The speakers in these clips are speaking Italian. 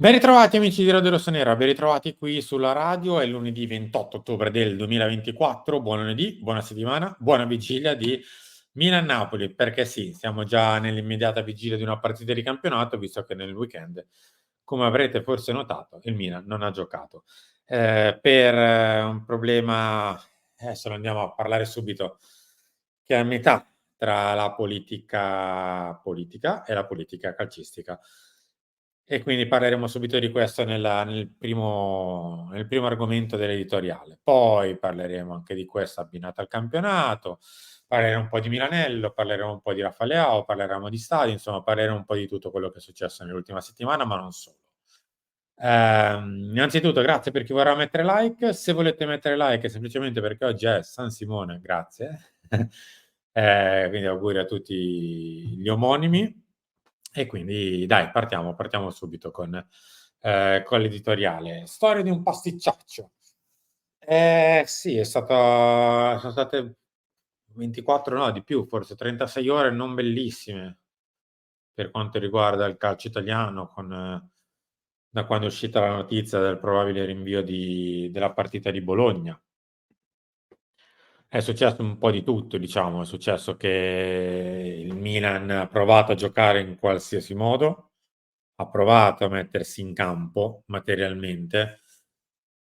Ben ritrovati amici di Radio Rossonera, ben ritrovati qui sulla radio. È lunedì 28 ottobre del 2024. Buon lunedì, buona settimana, buona vigilia di Milan-Napoli, perché sì, siamo già nell'immediata vigilia di una partita di campionato, visto che nel weekend, come avrete forse notato, il Milan non ha giocato. Per un problema, adesso lo andiamo a parlare subito, che è a metà tra la politica e la politica calcistica. E quindi parleremo subito di questo nel primo argomento dell'editoriale. Poi parleremo anche di questo abbinato al campionato, parleremo un po' di Milanello, parleremo un po' di Raffa Leao, parleremo di stadio, insomma parleremo un po' di tutto quello che è successo nell'ultima settimana, ma non solo. Innanzitutto grazie per chi vorrà mettere like. Se volete mettere like è semplicemente perché oggi è San Simone, grazie. Quindi auguri a tutti gli omonimi. E quindi dai, partiamo subito con l'editoriale. Storia di un pasticciaccio. Sì, sono state 24, no, di più, forse 36 ore non bellissime per quanto riguarda il calcio italiano, da quando è uscita la notizia del probabile rinvio della partita di Bologna. È successo un po' di tutto, diciamo. È successo che il Milan ha provato a giocare in qualsiasi modo, ha provato a mettersi in campo materialmente,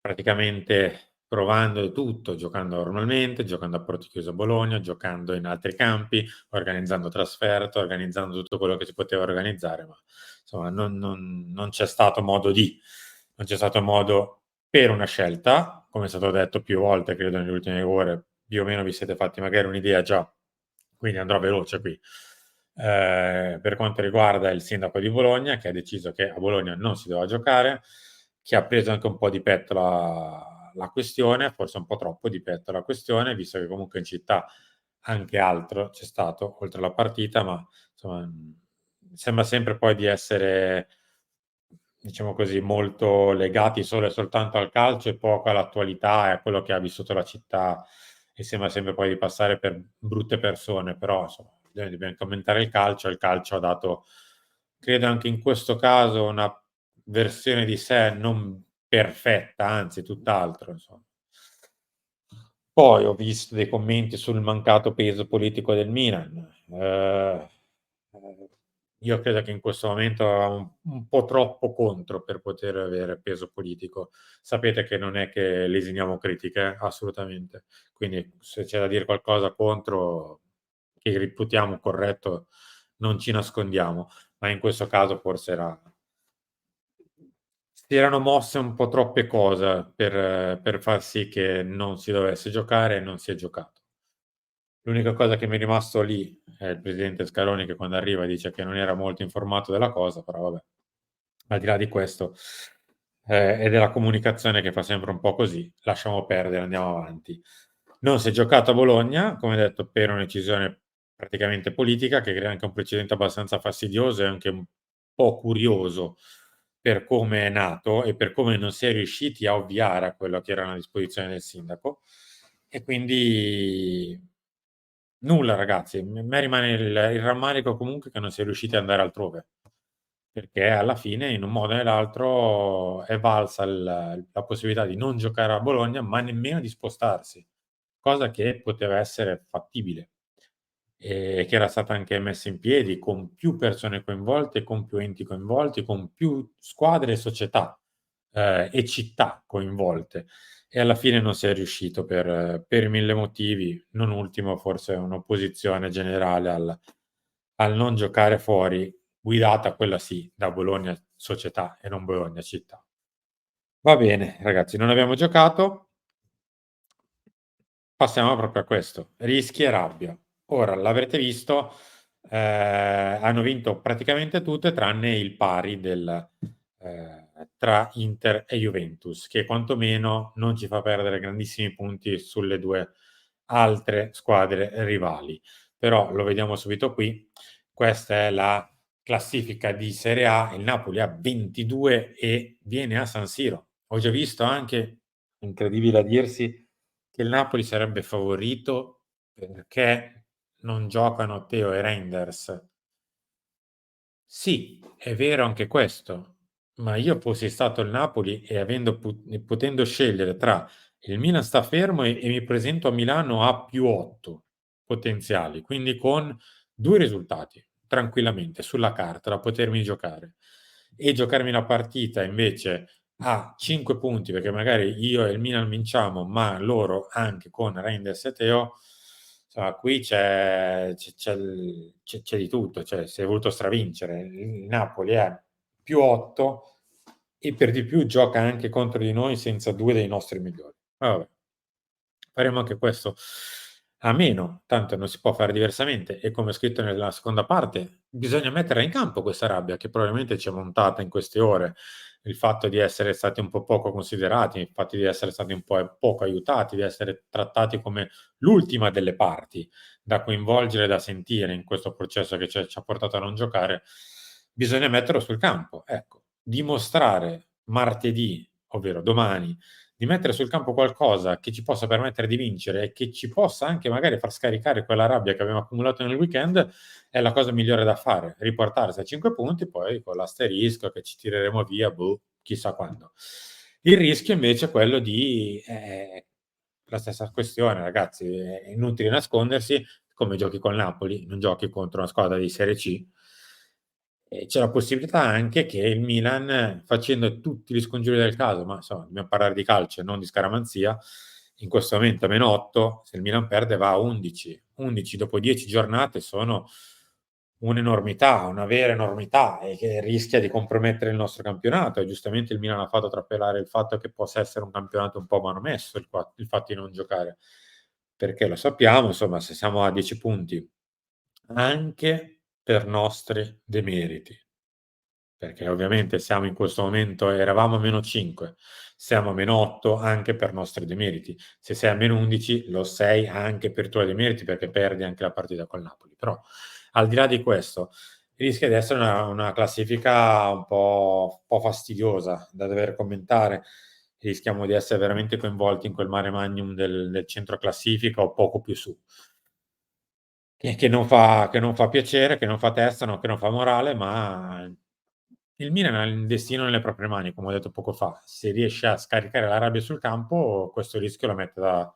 praticamente provando tutto, giocando normalmente, giocando a Porto Chiuso a Bologna, giocando in altri campi, organizzando trasferte, organizzando tutto quello che si poteva organizzare, ma insomma non c'è stato modo non c'è stato modo per una scelta, come è stato detto più volte, credo nelle ultime ore, più o meno vi siete fatti magari un'idea già, quindi andrò veloce qui. Per quanto riguarda il sindaco di Bologna, che ha deciso che a Bologna non si doveva giocare, che ha preso anche un po' di petto la questione, forse un po' troppo di petto la questione, visto che comunque in città anche altro c'è stato oltre la partita, ma insomma sembra sempre poi di essere, diciamo così, molto legati solo e soltanto al calcio e poco all'attualità e a quello che ha vissuto la città, e sembra sempre poi di passare per brutte persone, però insomma dobbiamo commentare il calcio ha dato, credo anche in questo caso, una versione di sé non perfetta, anzi tutt'altro, insomma. Poi ho visto dei commenti sul mancato peso politico del Milan. Io credo che in questo momento ha un po' troppo contro per poter avere peso politico. Sapete che non è che lesiniamo critiche, assolutamente. Quindi se c'è da dire qualcosa contro, che reputiamo corretto, non ci nascondiamo, ma in questo caso forse si erano mosse un po' troppe cose per far sì che non si dovesse giocare e non si è giocato. L'unica cosa che mi è rimasto lì è il presidente Scaloni che quando arriva dice che non era molto informato della cosa, però vabbè, al di là di questo, e della comunicazione che fa sempre un po' così, lasciamo perdere, andiamo avanti. Non si è giocato a Bologna, come detto, per una decisione praticamente politica, che crea anche un precedente abbastanza fastidioso e anche un po' curioso per come è nato e per come non si è riusciti a ovviare a quello che era a disposizione del sindaco. E quindi nulla ragazzi, me rimane il rammarico comunque che non si è riusciti ad andare altrove, perché alla fine in un modo o nell'altro è valsa la possibilità di non giocare a Bologna, ma nemmeno di spostarsi, cosa che poteva essere fattibile e che era stata anche messa in piedi con più persone coinvolte, con più enti coinvolti, con più squadre e società, e città coinvolte. E alla fine non si è riuscito per 1000 motivi, non ultimo forse un'opposizione generale al non giocare fuori, guidata quella sì da Bologna società e non Bologna città. Va bene ragazzi, non abbiamo giocato, passiamo proprio a questo, rischi e rabbia. Ora l'avrete visto, hanno vinto praticamente tutte tranne il pari tra Inter e Juventus, che quantomeno non ci fa perdere grandissimi punti sulle 2 altre squadre rivali. Però lo vediamo subito qui, questa è la classifica di Serie A, il Napoli ha 22 e viene a San Siro. Ho già visto anche, incredibile a dirsi, che il Napoli sarebbe favorito perché non giocano Theo e Reinders. Sì, è vero anche questo, Ma io fossi stato il Napoli e potendo scegliere tra il Milan sta fermo e mi presento a Milano a +8 potenziali, quindi con 2 risultati tranquillamente sulla carta da potermi giocare, e giocarmi la partita invece a 5 punti, perché magari io e il Milan vinciamo, ma loro anche con Reinders e Theo, insomma qui c'è di tutto, cioè si è voluto stravincere. Il Napoli è +8 e per di più gioca anche contro di noi senza 2 dei nostri migliori. Ma vabbè, faremo anche questo a meno, tanto non si può fare diversamente e come scritto nella seconda parte, bisogna metterla in campo questa rabbia che probabilmente ci è montata in queste ore. Il fatto di essere stati un po' poco considerati, il fatto di essere stati un po' poco aiutati, di essere trattati come l'ultima delle parti da coinvolgere, da sentire in questo processo che ci ha portato a non giocare, bisogna metterlo sul campo. Ecco, dimostrare martedì, ovvero domani, di mettere sul campo qualcosa che ci possa permettere di vincere e che ci possa anche magari far scaricare quella rabbia che abbiamo accumulato nel weekend, è la cosa migliore da fare. Riportarsi a 5 punti, poi con l'asterisco che ci tireremo via, boh, chissà quando. Il rischio invece è quello di la stessa questione, ragazzi, è inutile nascondersi, come giochi col Napoli, non giochi contro una squadra di Serie C. E c'è la possibilità anche che il Milan, facendo tutti gli scongiuri del caso, ma insomma dobbiamo parlare di calcio e non di scaramanzia, in questo momento a -8, se il Milan perde va a 11. 11 dopo 10 giornate sono un'enormità, una vera enormità e che rischia di compromettere il nostro campionato e giustamente il Milan ha fatto trapelare il fatto che possa essere un campionato un po' manomesso il fatto di non giocare. Perché lo sappiamo, insomma, se siamo a 10 punti anche per nostri demeriti. Perché ovviamente siamo in questo momento eravamo a -5, siamo a -8 anche per nostri demeriti. Se sei a -11 lo sei anche per tuoi demeriti, perché perdi anche la partita col Napoli. Però al di là di questo, rischia di essere una classifica un po' fastidiosa da dover commentare. Rischiamo di essere veramente coinvolti in quel mare magnum del centro classifica o poco più su. Che non fa piacere, che non fa testa, che non fa morale, ma il Milan ha il destino nelle proprie mani, come ho detto poco fa. Se riesce a scaricare la rabbia sul campo, questo rischio lo mette da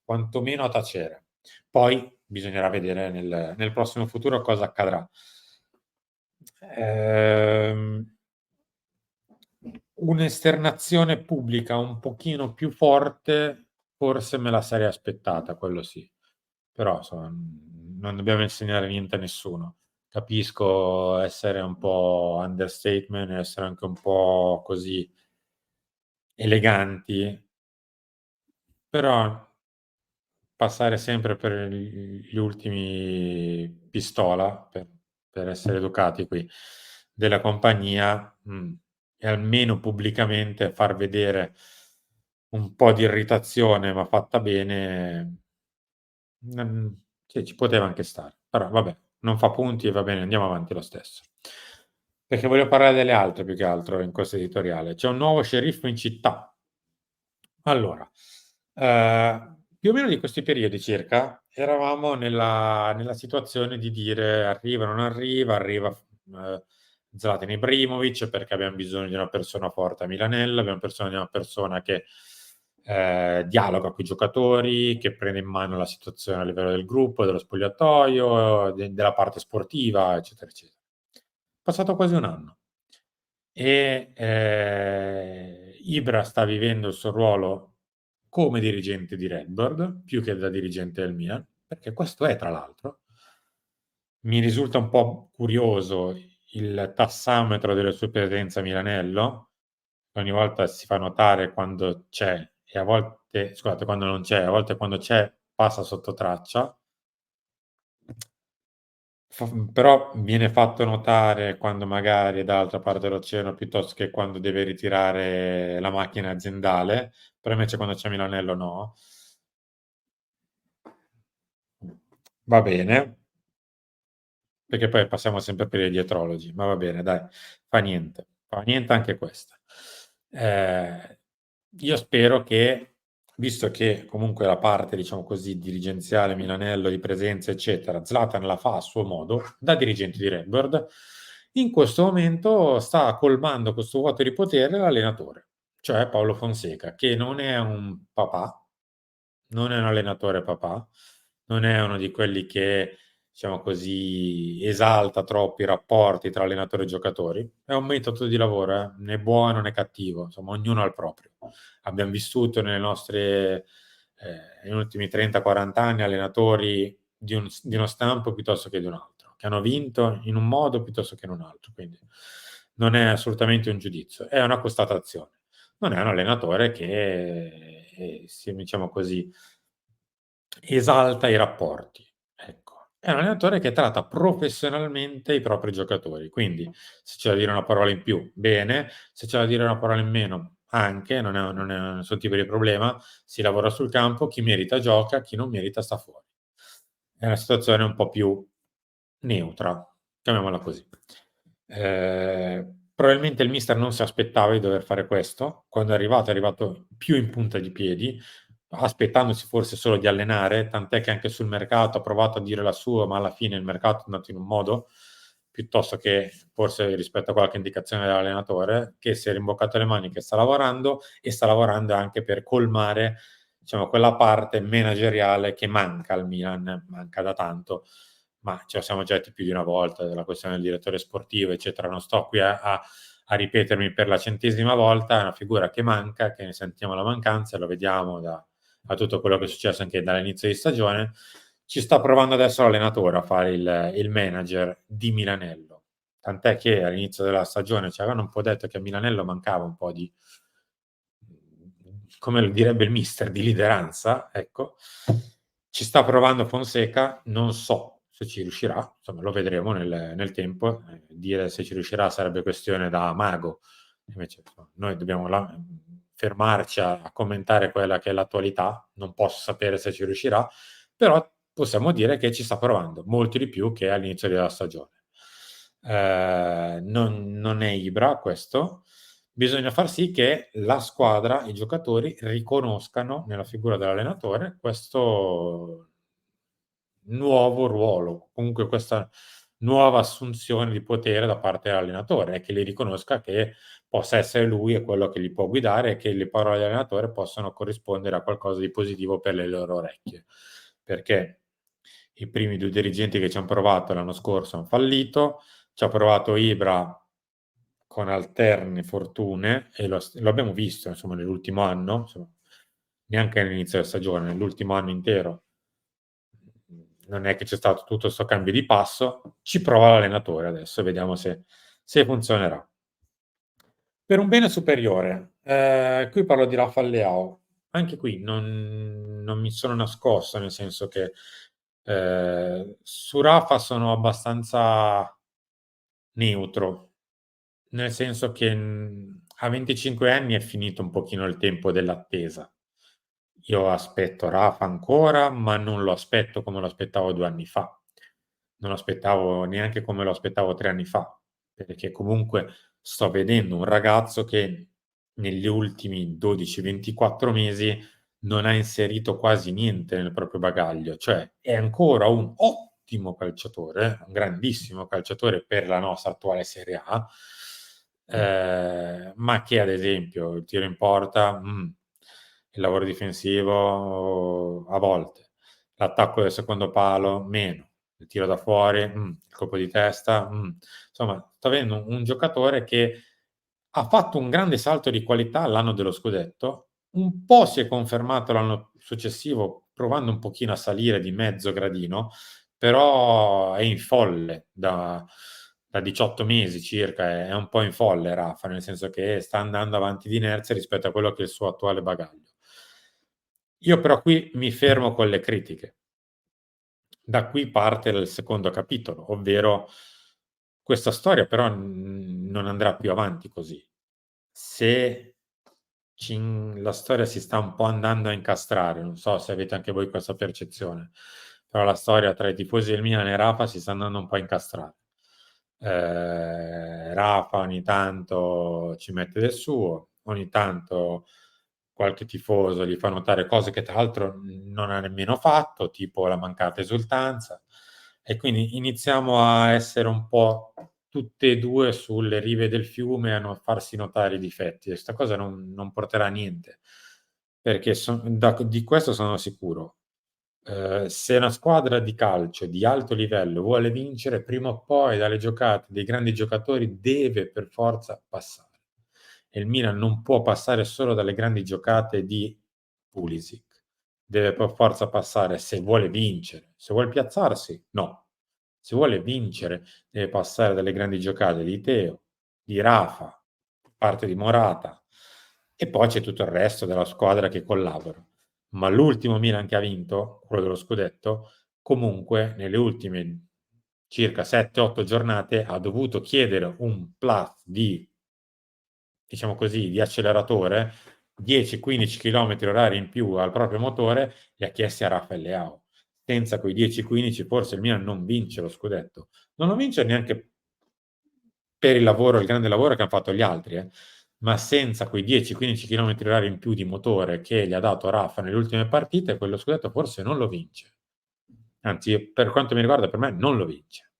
quantomeno a tacere. Poi bisognerà vedere nel prossimo futuro cosa accadrà. Ehm, Un'esternazione pubblica un pochino più forte forse me la sarei aspettata, quello sì. Però insomma, non dobbiamo insegnare niente a nessuno. Capisco essere un po' understatement, essere anche un po' così eleganti, però passare sempre per gli ultimi pistola, per essere educati qui, della compagnia, e almeno pubblicamente far vedere un po' di irritazione, ma fatta bene, sì, ci poteva anche stare. Però vabbè, non fa punti e va bene, andiamo avanti lo stesso. Perché voglio parlare delle altre più che altro in questo editoriale. C'è un nuovo sceriffo in città. Allora, più o meno di questi periodi circa, eravamo nella situazione di dire: "Arriva, non arriva, arriva Zlatan Ibrahimovic perché abbiam bisogno di una persona forte a Milanello, abbiamo bisogno di una persona che, dialoga coi giocatori, che prende in mano la situazione a livello del gruppo, dello spogliatoio, della parte sportiva, eccetera, eccetera." Passato quasi 1 anno. Ibra sta vivendo il suo ruolo come dirigente di Redbird, più che da dirigente del Milan, perché questo è tra l'altro. Mi risulta un po' curioso il tassametro delle sue presenze a Milanello, ogni volta si fa notare quando c'è e a volte scusate, quando non c'è, a volte quando c'è passa sotto traccia. Però viene fatto notare quando magari è dall'altra parte dell'oceano, piuttosto che quando deve ritirare la macchina aziendale, però invece quando c'è Milanello no. Va bene, perché poi passiamo sempre per i dietrologi, ma va bene dai, fa niente anche questa. Ehm, io spero che, visto che comunque la parte, diciamo così, dirigenziale Milanello, di presenza eccetera, Zlatan la fa a suo modo, da dirigente di Redbird, In questo momento sta colmando questo vuoto di potere l'allenatore, cioè Paulo Fonseca, che non è un papà, non è un allenatore papà, non è uno di quelli che, diciamo così, esalta troppo i rapporti tra allenatori e giocatori. È un metodo di lavoro, né buono né cattivo, insomma ognuno ha il proprio. Abbiam vissuto nelle nostre negli ultimi 30, 40 anni allenatori di uno stampo piuttosto che di un altro, che hanno vinto in un modo piuttosto che in un altro, quindi non è assolutamente un giudizio, è una constatazione. Non è un allenatore che, si diciamo così, esalta i rapporti, ecco. È un allenatore che tratta professionalmente i propri giocatori, quindi se c'è da dire una parola in più, bene, se c'è da dire una parola in meno, anche, non è nessun tipo di problema, si lavora sul campo, chi merita gioca, chi non merita sta fuori. È una situazione un po' più neutra, chiamiamola così. Probabilmente il mister non si aspettava di dover fare questo. Quando è arrivato più in punta di piedi, aspettandosi forse solo di allenare, tant'è che anche sul mercato ha provato a dire la sua, ma alla fine il mercato è andato in un modo, piuttosto che forse rispetto a qualche indicazione dell'allenatore, che si è rimboccato le maniche, sta lavorando e sta lavorando anche per colmare, diciamo, quella parte manageriale che manca al Milan, manca da tanto, ma ce la siamo già detti più di una volta, della questione del direttore sportivo, eccetera. Non sto qui a ripetermi per la centesima volta, è una figura che manca, che ne sentiamo la mancanza, lo vediamo da tutto quello che è successo anche dall'inizio di stagione. Ci sta provando adesso l'allenatore a fare il manager di Milanello. Tant'è che all'inizio della stagione ci avevano un po' detto che a Milanello mancava un po' di, come lo direbbe il mister, di lideranza, ecco. Ci sta provando Fonseca, non so se ci riuscirà, insomma lo vedremo nel tempo. Dire se ci riuscirà sarebbe questione da mago. Invece insomma, noi dobbiamo fermarci a commentare quella che è l'attualità, non posso sapere se ci riuscirà, però possiamo dire che ci sta provando, molto di più che all'inizio della stagione. Non è Ibra questo, bisogna far sì che la squadra, i giocatori riconoscano nella figura dell'allenatore questo nuovo ruolo, comunque questa nuova assunzione di potere da parte dell'allenatore e che li riconosca che possa essere lui e quello che li può guidare e che le parole dell'allenatore possano corrispondere a qualcosa di positivo per le loro orecchie. Perché i primi 2 dirigenti che ci han provato l'anno scorso han fallito, ci ha provato Ibra con alterne fortune e lo abbiamo visto insomma nell'ultimo anno, insomma, neanche all'inizio della stagione, nell'ultimo anno intero non è che c'è stato tutto 'sto cambio di passo, ci prova l'allenatore adesso e vediamo se funzionerà. Per un bene superiore, qui parlo di Rafael Leao. Anche qui non mi sono nascosto, nel senso che, su Rafa sono abbastanza neutro, nel senso che, a 25 anni è finito un pochino il tempo dell'attesa. Io aspetto Rafa ancora, ma non lo aspetto come lo aspettavo 2 anni fa. Non lo aspettavo neanche come lo aspettavo 3 anni fa, perché comunque sto vedendo un ragazzo che negli ultimi 12, 24 mesi non ha inserito quasi niente nel proprio bagaglio, cioè è ancora un ottimo calciatore, un grandissimo calciatore per la nostra attuale Serie A, ma che ad esempio il tiro in porta, il lavoro difensivo a volte, l'attacco del secondo palo meno, il tiro da fuori, il colpo di testa, insomma sto vedendo un giocatore che ha fatto un grande salto di qualità l'anno dello scudetto, un po' si è confermato l'anno successivo provando un pochino a salire di mezzo gradino, però è in folle da 18 mesi circa, è un po' in folle Rafa, nel senso che sta andando avanti di inerzia rispetto a quello che è il suo attuale bagaglio. Io però qui mi fermo con le critiche. Da qui parte il secondo capitolo, ovvero questa storia però non andrà più avanti così. Se la storia si sta un po' andando a incastrare, non so se avete anche voi questa percezione, però la storia tra i tifosi del Milan e Rafa si sta andando un po' a incastrare. Rafa ogni tanto ci mette del suo, ogni tanto qualche tifoso gli fa notare cose che tra l'altro non ha nemmeno fatto, tipo la mancata esultanza, e quindi iniziamo a essere un po' tutte e 2 sulle rive del fiume a farsi notare i difetti e 'sta cosa non porterà a niente, perché di questo sono sicuro. Se una squadra di calcio di alto livello vuole vincere, prima o poi dalle giocate dei grandi giocatori deve per forza passare. E il Milan non può passare solo dalle grandi giocate di Pulisic. Deve per forza passare se vuole vincere. Se vuole piazzarsi, no. Se vuole vincere, deve passare dalle grandi giocate di Teo, di Rafa, parte di Morata e poi c'è tutto il resto della squadra che collabora. Ma l'ultimo Milan che ha vinto, quello dello scudetto, comunque nelle ultime circa 7, 8 giornate ha dovuto chiedere un plus di, diciamo così, di acceleratore, 10, 15 chilometri orari in più al proprio motore, li ha chiesti a Rafael Leao. Senza quei 10, 15 forse il Milan non vince lo scudetto. Non lo vince neanche per il grande lavoro che han fatto gli altri, ma senza quei 10, 15 chilometri orari in più di motore che gli ha dato Rafa nelle ultime partite, quello scudetto forse non lo vince. Anzi, per quanto mi riguarda, per me non lo vince.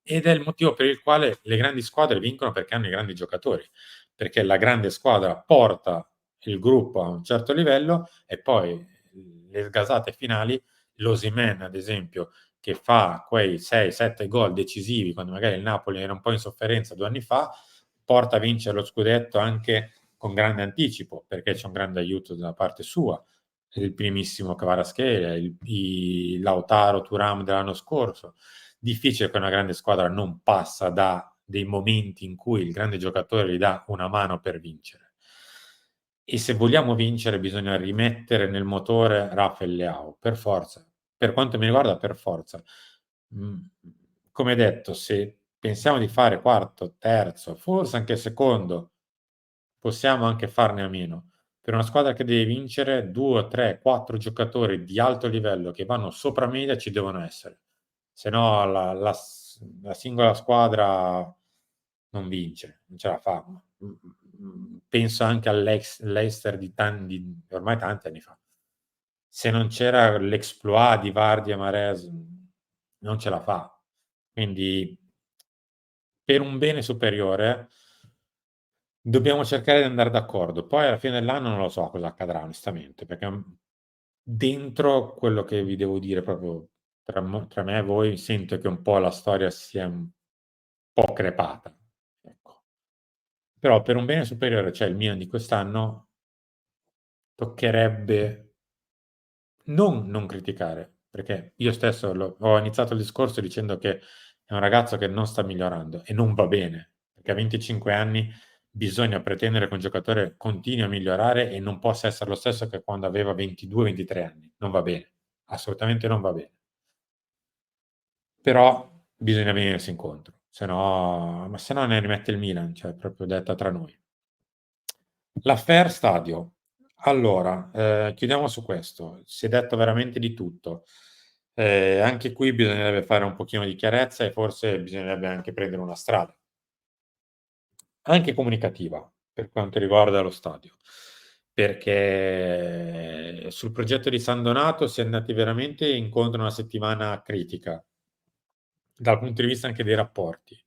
Ed è il motivo per il quale le grandi squadre vincono perché hanno i grandi giocatori, perché la grande squadra porta il gruppo a un certo livello e poi le sgasate finali, l'Osimhen ad esempio, che fa quei 6, 7 gol decisivi quando magari il Napoli era un po' in sofferenza 2 anni fa, porta a vincere lo scudetto anche con grande anticipo, perché c'è un grande aiuto da parte sua, il primissimo Kvaratskhelia, i Lautaro, Thuram dell'anno scorso. Difficile che una grande squadra non passa da dei momenti in cui il grande giocatore gli dà una mano per vincere. E se vogliamo vincere bisogna rimettere nel motore Rafael Leao, per forza. Per quanto mi riguarda per forza. Mhmm, come detto, se pensiamo di fare quarto, terzo, forse anche secondo, possiamo anche farne a meno. Per una squadra che deve vincere 2, 3, 4 giocatori di alto livello che vanno sopra media ci devono essere. Se no la singola squadra non vince, non ce la fa. Penso anche Leicester di ormai tanti anni fa. Se non c'era l'exploit di Vardy e Mahrez, non ce la fa. Quindi per un bene superiore dobbiamo cercare di andar d'accordo. Poi alla fine dell'anno non lo so cosa accadrà onestamente, perché, dentro quello che vi devo dire proprio tra me e voi, sento che un po' la storia sia un po' crepata, ecco. Però per un bene superiore, cioè il Milan di quest'anno, toccherebbe non criticare, perché io stesso ho iniziato il discorso dicendo che è un ragazzo che non sta migliorando e non va bene, perché a 25 anni bisogna pretendere che un giocatore continui a migliorare e non possa essere lo stesso che quando aveva 22, 23 anni. Non va bene, assolutamente non va bene. Però bisogna venirsi incontro, se no ne rimette il Milan, cioè proprio detta tra noi. L'affaire stadio. Allora, chiudiamo su questo. Si è detto veramente di tutto. Anche qui bisognerebbe fare un pochino di chiarezza e forse bisognerebbe anche prendere una strada, anche comunicativa, per quanto riguarda lo stadio. Perché sul progetto di San Donato si è andati veramente incontro a una settimana critica, dal punto di vista anche dei rapporti.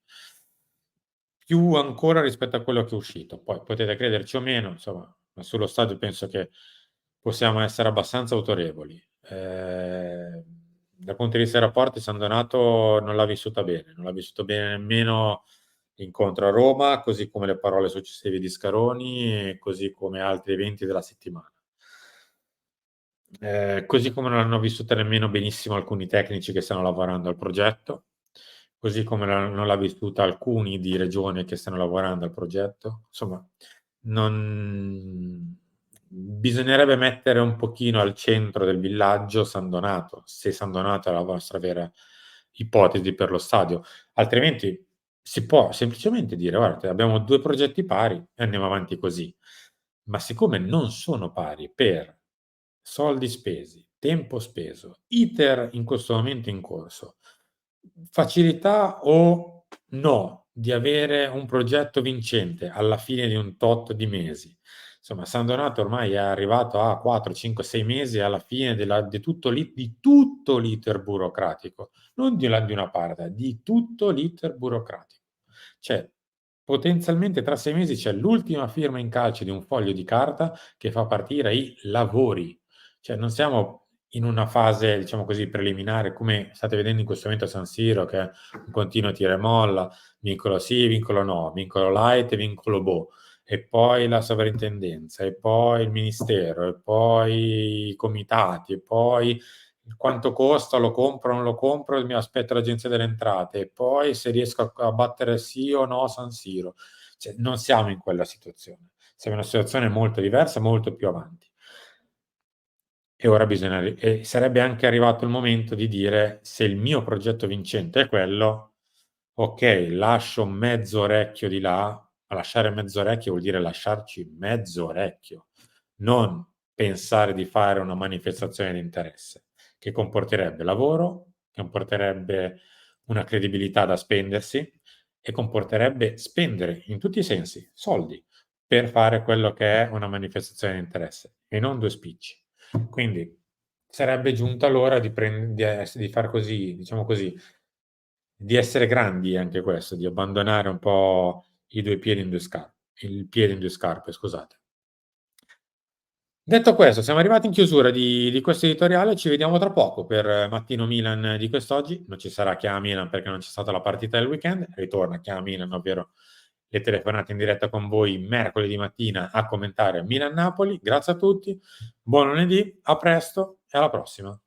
Più ancora rispetto a quello che è uscito. Poi potete crederci o meno, insomma, ma sullo stadio penso che possiamo essere abbastanza autorevoli. Dal punto di vista dei rapporti San Donato non l'ha vissuta bene, non l'ha vissuto bene nemmeno l'incontro a Roma, così come le parole successive di Scaroni e così come altri eventi della settimana. Così come non l'hanno vissuta nemmeno benissimo alcuni tecnici che stanno lavorando al progetto, così come non l'ha vissuta alcuni di regione che stanno lavorando al progetto. Insomma, non bisognerebbe mettere un pochino al centro del villaggio San Donato, se San Donato è la vostra vera ipotesi per lo stadio. Altrimenti si può semplicemente dire: "Guardate, abbiamo 2 progetti pari e andiamo avanti così". Ma siccome non sono pari per soldi spesi, tempo speso, iter in questo momento in corso, facilità o no di avere un progetto vincente alla fine di un tot di mesi, insomma San Donato ormai è arrivato a 4, 5, 6 mesi alla fine di tutto l'iter burocratico, non di una parte, di tutto l'iter burocratico. Cioè, potenzialmente tra 6 mesi c'è l'ultima firma in calce di un foglio di carta che fa partire i lavori. Cioè, non siamo in una fase, diciamo così, preliminare, come state vedendo in questo momento a San Siro, che è un continuo tira e molla, vincolo sì, vincolo no, vincolo light e vincolo boh, e poi la sovrintendenza, e poi il ministero, e poi i comitati, e poi quanto costa, lo compro o non lo compro, mi aspetto l'Agenzia delle Entrate, e poi se riesco a battere sì o no San Siro. Cioè, non siamo in quella situazione, siamo in una situazione molto diversa, molto più avanti. E ora bisogna sarebbe anche arrivato il momento di dire: "Se il mio progetto vincente è quello, okay, lascio mezzo orecchio di là", ma lasciare mezzo orecchio vuol dire lasciarci mezzo orecchio, non pensare di fare una manifestazione di interesse, che comporterebbe lavoro, comporterebbe una credibilità da spendersi e comporterebbe spendere, in tutti i sensi, soldi, per fare quello che è una manifestazione di interesse e non 2 spicci. Quindi sarebbe giunta l'ora di far così, diciamo così, di essere grandi anche questo, di abbandonare un po' i 2 piedi in 2 il piede in 2 scarpe, scusate. Detto questo, siamo arrivati in chiusura di questo editoriale, ci vediamo tra poco per Mattino Milan di quest'oggi. Non ci sarà Chiama Milan perché non c'è stata la partita del weekend, ritorna Chiama Milan, ovvero le telefonate in diretta con voi mercoledì mattina a commentare Milan-Napoli. Grazie a tutti, buon lunedì, a presto e alla prossima.